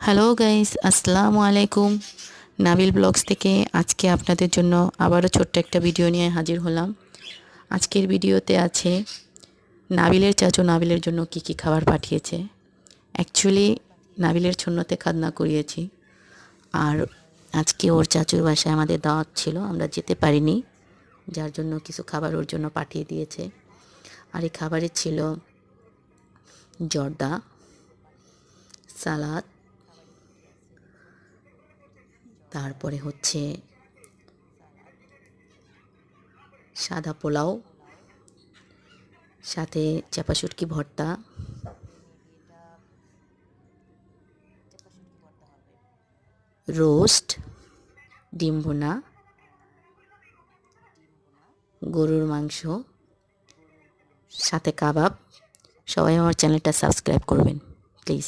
Hello guys, আসসালামু আলাইকুম। Nabil blogs থেকে আজকে আপনাদের জন্য আবারও ছোট্ট একটা ভিডিও নিয়ে হাজির হলাম। আজকের ভিডিওতে আছে নাবিলের চাচু নাবিলের জন্য কি কি খাবার পাঠিয়েছে। অ্যাকচুয়ালি নাবিলের ছন্নতে খাতনা করিয়েছি, আর আজকে ওর চাচুর বাসায় আমাদের দাওয়াত ছিল, আমরা যেতে পারিনি, যার জন্য কিছু খাবার ওর জন্য পাঠিয়ে দিয়েছে। আর এই খাবারে ছিল জর্দা, সালাদ, তারপরে হচ্ছে সাদা পোলাও, সাথে চাপা শুটকি ভর্তা, রোস্ট, ডিম ভুনা, গরুর মাংস, সাথে কাবাব। সবাই আমার চ্যানেলটা সাবস্ক্রাইব করবেন প্লিজ।